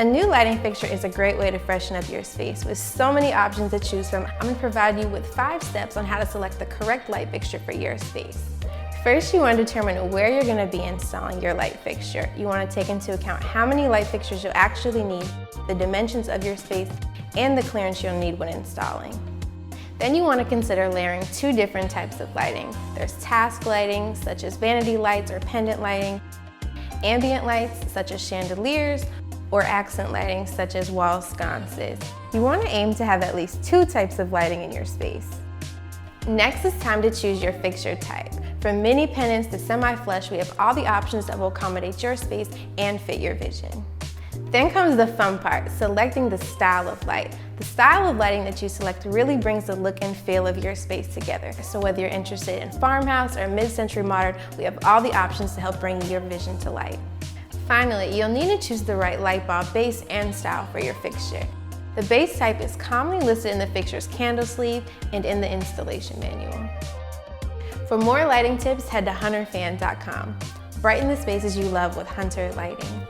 A new lighting fixture is a great way to freshen up your space. With so many options to choose from, I'm going to provide you with 5 steps on how to select the correct light fixture for your space. First, you want to determine where you're going to be installing your light fixture. You want to take into account how many light fixtures you'll actually need, the dimensions of your space, and the clearance you'll need when installing. Then you want to consider layering 2 different types of lighting. There's task lighting, such as vanity lights or pendant lighting, ambient lights, such as chandeliers, or accent lighting, such as wall sconces. You want to aim to have at least 2 types of lighting in your space. Next, it's time to choose your fixture type. From mini pendants to semi-flush, we have all the options that will accommodate your space and fit your vision. Then comes the fun part, selecting the style of light. The style of lighting that you select really brings the look and feel of your space together. So whether you're interested in farmhouse or mid-century modern, we have all the options to help bring your vision to life. Finally, you'll need to choose the right light bulb base and style for your fixture. The base type is commonly listed in the fixture's candle sleeve and in the installation manual. For more lighting tips, head to hunterfan.com. Brighten the spaces you love with Hunter Lighting.